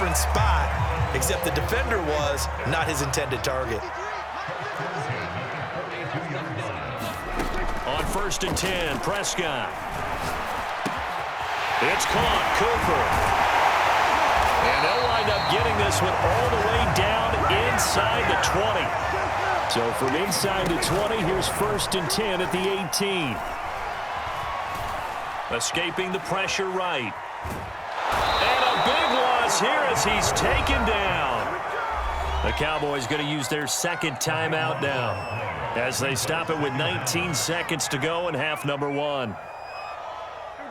different spot, except the defender was not his intended target. On 1st and 10, Prescott. It's caught, Cooper. And they'll wind up getting this one all the way down inside the 20. So from inside the 20, here's 1st and 10 at the 18. Escaping the pressure right. And a big loss here as he's taken down. The Cowboys going to use their second timeout now as they stop it with 19 seconds to go in half number 1.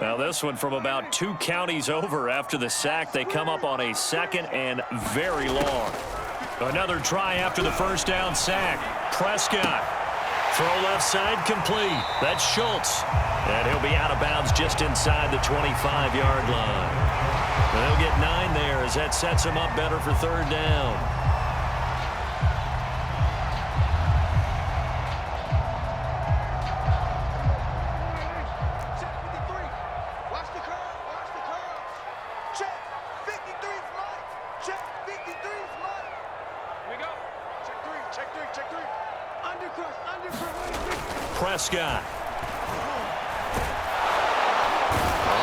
Now this one from about 2 counties over after the sack. They come up on a second and very long. Another try after the first down sack. Prescott. Throw left side complete. That's Schultz. And he'll be out of bounds just inside the 25-yard line. They'll get 9 there as that sets him up better for 3rd down. Prescott.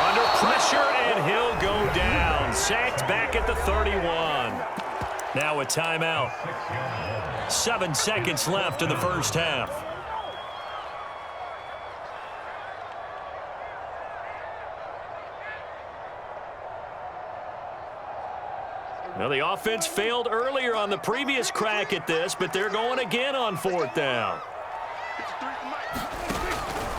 Under pressure, and he'll go down. Sacked back at the 31. Now a timeout. 7 seconds left in the first half. Well, the offense failed earlier on the previous crack at this, but they're going again on 4th down.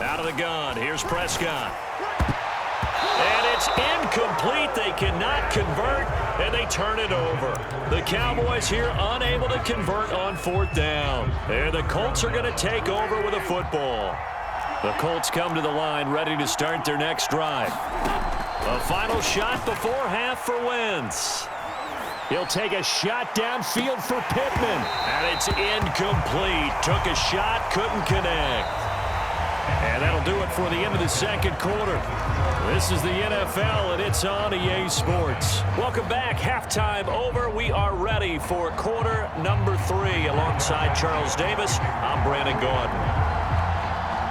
Out of the gun, here's Prescott. And it's incomplete. They cannot convert, and they turn it over. The Cowboys here unable to convert on 4th down. And the Colts are going to take over with a football. The Colts come to the line ready to start their next drive. A final shot before half for Wentz. He'll take a shot downfield for Pittman. And it's incomplete. Took a shot, couldn't connect. And that'll do it for the end of the second quarter. This is the NFL, and it's on EA Sports. Welcome back. Halftime over. We are ready for quarter number 3. Alongside Charles Davis, I'm Brandon Gaudin.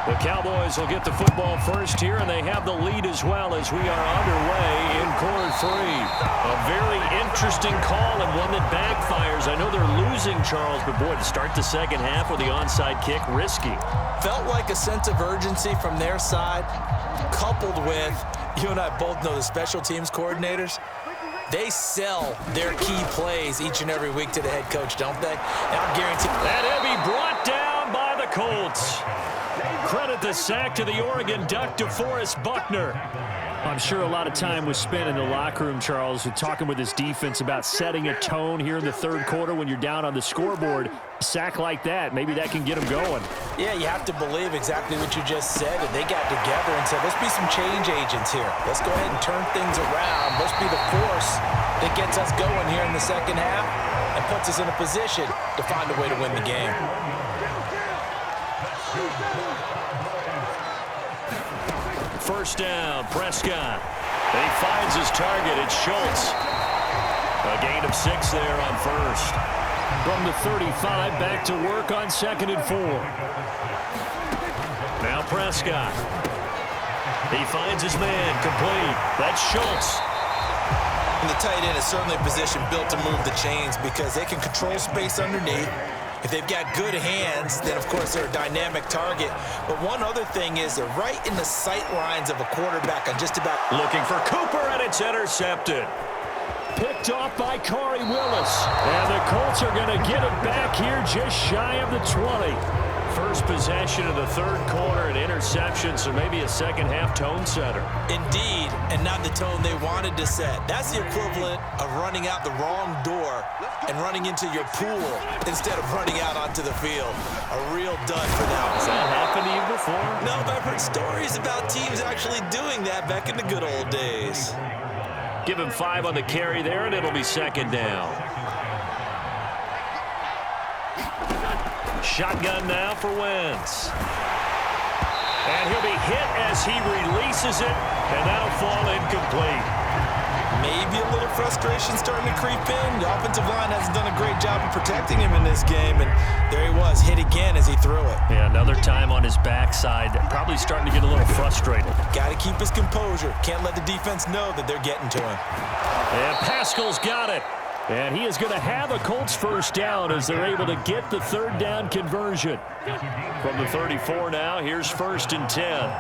The Cowboys will get the football first here, and they have the lead as well as we are underway in quarter 3. A very interesting call and one that backfires. I know they're losing, Charles, but boy, to start the second half with the onside kick, risky. Felt like a sense of urgency from their side, coupled with, you and I both know the special teams coordinators, they sell their key plays each and every week to the head coach, don't they? And I guarantee that he'll be brought down by the Colts. Credit the sack to the Oregon Duck, DeForest Buckner. I'm sure a lot of time was spent in the locker room, Charles, talking with his defense about setting a tone here in the third quarter when you're down on the scoreboard. A sack like that, maybe that can get them going. Yeah, you have to believe exactly what you just said. And they got together and said, let's be some change agents here. Let's go ahead and turn things around. Let's be the force that gets us going here in the second half and puts us in a position to find a way to win the game. First down, Prescott. He finds his target. It's Schultz. A gain of 6 there on first. From the 35, back to work on 2nd and 4. Now Prescott. He finds his man, complete. That's Schultz. And the tight end is certainly a position built to move the chains because they can control space underneath. If they've got good hands, then, of course, they're a dynamic target. But one other thing is they're right in the sight lines of a quarterback on just about. Looking for Cooper, and it's intercepted. Picked off by Corey Willis. And the Colts are going to get it back here just shy of the 20. First possession of the third quarter, an interception, so maybe a second-half tone setter. Indeed, and not the tone they wanted to set. That's the equivalent of running out the wrong door and running into your pool instead of running out onto the field. A real dud for them. Has that happened to you before? No, but I've heard stories about teams actually doing that back in the good old days. Give him 5 on the carry there, and it'll be second down. Shotgun now for Wentz. And he'll be hit as he releases it, and that'll fall incomplete. Maybe a little frustration starting to creep in. The offensive line hasn't done a great job of protecting him in this game, and there he was, hit again as he threw it. Yeah, another time on his backside, probably starting to get a little frustrated. Got to keep his composure. Can't let the defense know that they're getting to him. And Pascal's got it. And he is going to have a Colts first down as they're able to get the third down conversion. From the 34 now, here's 1st and 10.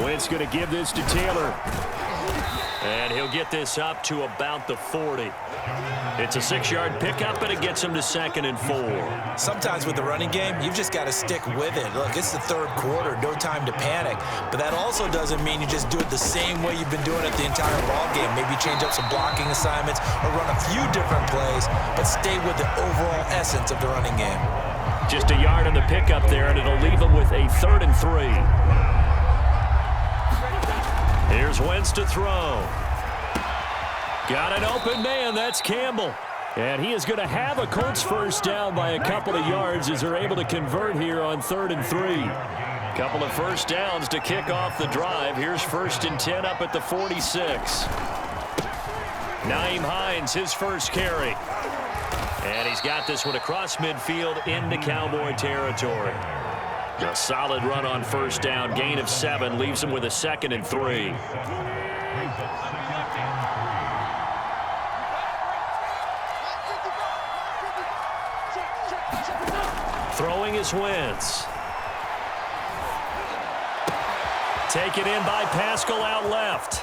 Wentz going to give this to Taylor. And he'll get this up to about the 40. It's a 6-yard pickup, and it gets him to 2nd and 4. Sometimes with the running game, you've just got to stick with it. Look, it's the third quarter, no time to panic. But that also doesn't mean you just do it the same way you've been doing it the entire ball game. Maybe change up some blocking assignments or run a few different plays, but stay with the overall essence of the running game. Just a yard on the pickup there, and it'll leave him with a 3rd and 3. Here's Wentz to throw. Got an open man. That's Campbell. And he is going to have a Colts first down by a couple of yards as they're able to convert here on 3rd and 3. Couple of first downs to kick off the drive. Here's 1st and 10 up at the 46. Nyheim Hines, his first carry. And he's got this one across midfield into Cowboy territory. A solid run on first down. Gain of 7 leaves him with a 2nd and 3. Throwing is Wentz. Taken in by Pascal out left.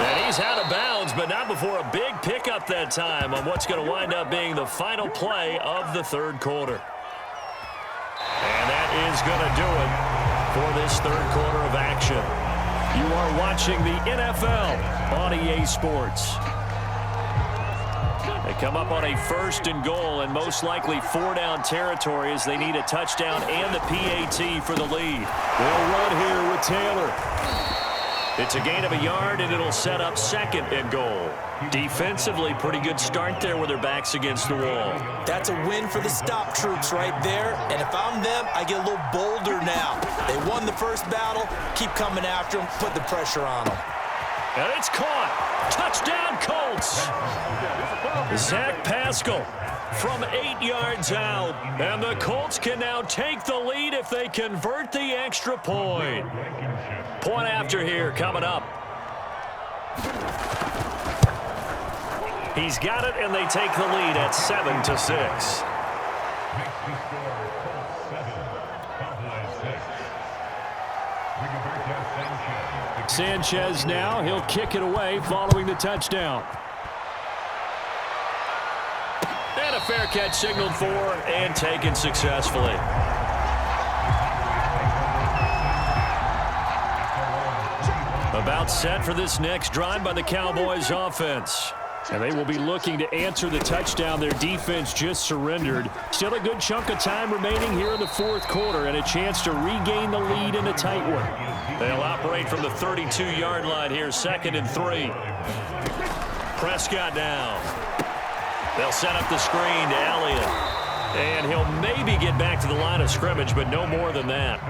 And he's out of bounds, but not before a big pickup that time on what's going to wind up being the final play of the third quarter. And that is going to do it for this third quarter of action. You are watching the NFL on EA Sports. They come up on a 1st and goal and most likely 4-down territory as they need a touchdown and the PAT for the lead. They'll run here with Taylor. It's a gain of a yard, and it'll set up 2nd and goal. Defensively, pretty good start there with their backs against the wall. That's a win for the stop troops right there. And if I'm them, I get a little bolder now. They won the first battle. Keep coming after them. Put the pressure on them. And it's caught. Touchdown, Colts. Zach Pascal from 8 yards out. And the Colts can now take the lead if they convert the extra point. Point after here coming up. He's got it, and they take the lead at 7-6. Sanchez now. He'll kick it away following the touchdown. And a fair catch signaled for and taken successfully. About set for this next drive by the Cowboys offense. And they will be looking to answer the touchdown their defense just surrendered. Still a good chunk of time remaining here in the fourth quarter and a chance to regain the lead in a tight one. They'll operate from the 32-yard line here, 2nd and 3. Prescott down. They'll set up the screen to Elliott. And he'll maybe get back to the line of scrimmage, but no more than that.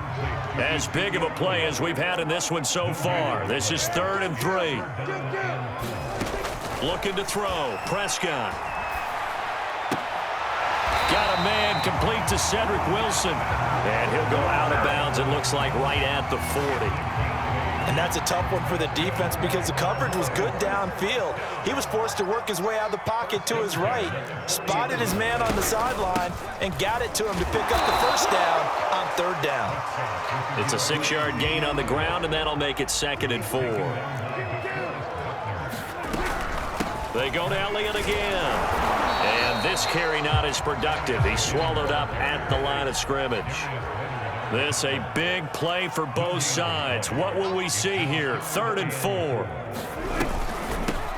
As big of a play as we've had in this one so far. This is 3rd and 3. Looking to throw. Prescott. Got a man complete to Cedric Wilson. And he'll go out of bounds, it looks like, right at the 40. And that's a tough one for the defense because the coverage was good downfield. He was forced to work his way out of the pocket to his right, spotted his man on the sideline, and got it to him to pick up the first down on 3rd down. It's a 6-yard gain on the ground, and that'll make it 2nd and 4. They go to Elliott again. And this carry not as productive. He's swallowed up at the line of scrimmage. This a big play for both sides. What will we see here? 3rd and 4.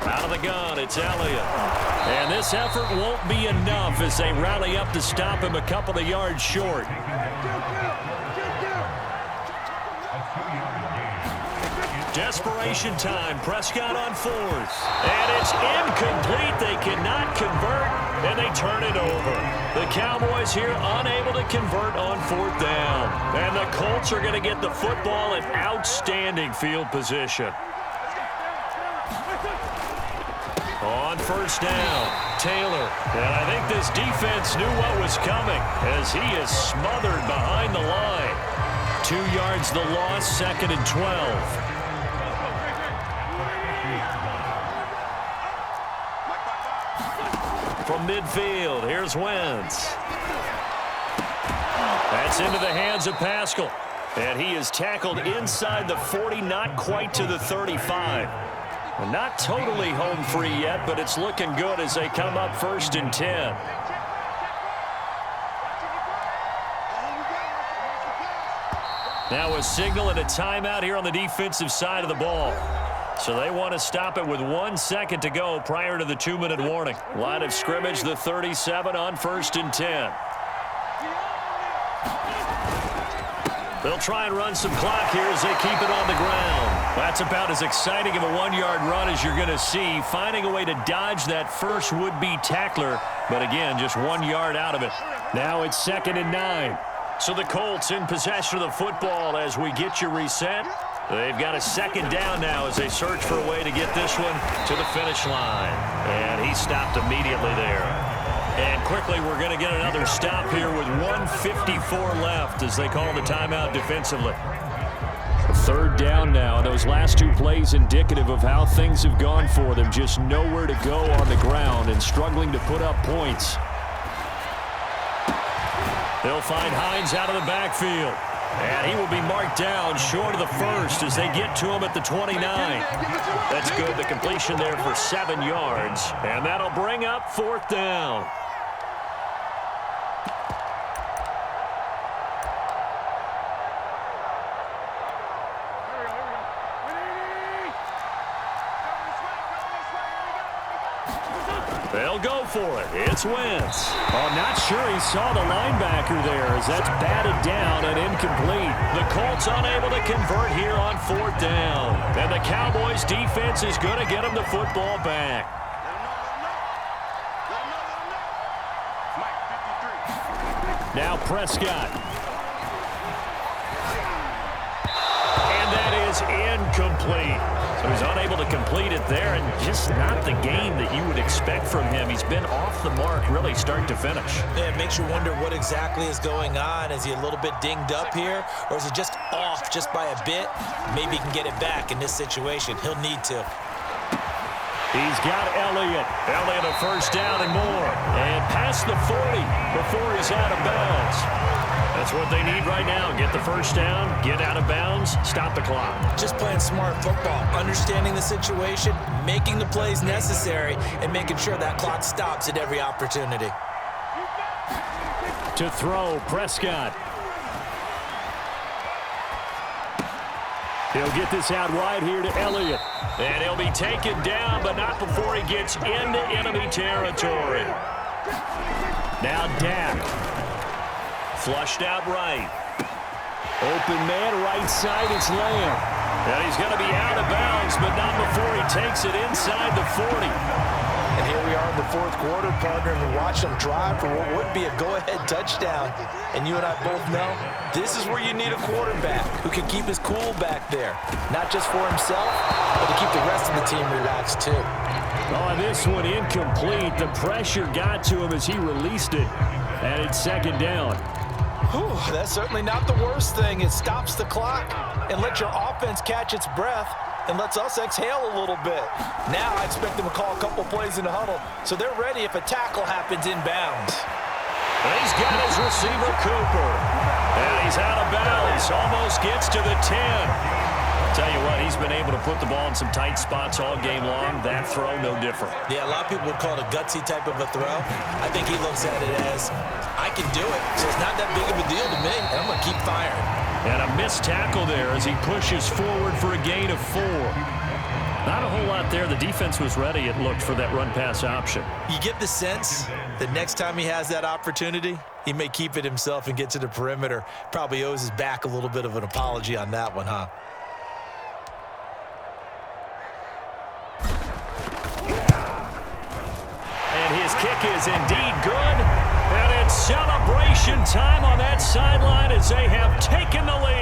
Out of the gun, it's Elliott. And this effort won't be enough as they rally up to stop him a couple of yards short. Desperation time. Prescott on 4th. And it's incomplete. They cannot convert. and they turn it over. The Cowboys here unable to convert on 4th down. And the Colts are going to get the football in outstanding field position. On 1st down, Taylor. And I think this defense knew what was coming as he is smothered behind the line. 2 yards the loss, 2nd and 12. From midfield, here's Wentz. That's into the hands of Pascal. And he is tackled inside the 40, not quite to the 35. Not totally home free yet, but it's looking good as they come up 1st and 10. Now a signal and a timeout here on the defensive side of the ball. So they want to stop it with 1 second to go prior to the 2-minute warning. Line of scrimmage, the 37 on 1st and 10. They'll try and run some clock here as they keep it on the ground. That's about as exciting of a 1-yard run as you're going to see. Finding a way to dodge that first would-be tackler, but again, just 1 yard out of it. Now it's 2nd and 9. So the Colts in possession of the football as we get you reset. They've got a 2nd down now as they search for a way to get this one to the finish line. And he stopped immediately there. And quickly, we're going to get another stop here with 1:54 left as they call the timeout defensively. 3rd down now. Those last 2 plays indicative of how things have gone for them. Just nowhere to go on the ground and struggling to put up points. They'll find Hines out of the backfield. And he will be marked down short of the 1st as they get to him at the 29. That's good. The completion there for 7 yards. And that'll bring up 4th down. They'll go for it. It's Wentz. Oh, not sure he saw the linebacker there as that's batted down and incomplete. The Colts unable to convert here on 4th down. And the Cowboys defense is going to get them the football back. Now Prescott. And that is incomplete. So he's unable to complete it there, and just not the game that you would expect from him. He's been off the mark really start to finish. Yeah, it makes you wonder what exactly is going on. Is he a little bit dinged up here, or is he just off just by a bit? Maybe he can get it back in this situation. He'll need to. He's got Elliott. Elliott a 1st down and more. And past the 40 before he's out of bounds. That's what they need right now. Get the 1st down, get out of bounds, stop the clock. Just playing smart football, understanding the situation, making the plays necessary, and making sure that clock stops at every opportunity. To throw, Prescott. He'll get this out wide here to Elliott. And he'll be taken down, but not before he gets into enemy territory. Now Dak. Flushed out right. Open man, right side, it's Lamb. And he's going to be out of bounds, but not before he takes it inside the 40. And here we are in the 4th quarter, partner, and we watch them drive for what would be a go-ahead touchdown. And you and I both know this is where you need a quarterback who can keep his cool back there. Not just for himself, but to keep the rest of the team relaxed too. Oh, this one incomplete. The pressure got to him as he released it. And it's 2nd down. Whew, that's certainly not the worst thing. It stops the clock and lets your offense catch its breath and lets us exhale a little bit. Now I expect them to call a couple plays in the huddle, so they're ready if a tackle happens inbounds. And he's got his receiver, Cooper. And he's out of bounds. Almost gets to the 10. Tell you what, he's been able to put the ball in some tight spots all game long. That throw, no different. Yeah, a lot of people would call it a gutsy type of a throw. I think he looks at it as, I can do it, so it's not that big of a deal to me, and I'm going to keep firing. And a missed tackle there as he pushes forward for a gain of 4. Not a whole lot there. The defense was ready, it looked, for that run-pass option. You get the sense that next time he has that opportunity, he may keep it himself and get to the perimeter. Probably owes his back a little bit of an apology on that one, huh? And his kick is indeed good. And it's celebration time on that sideline as they have taken the lead.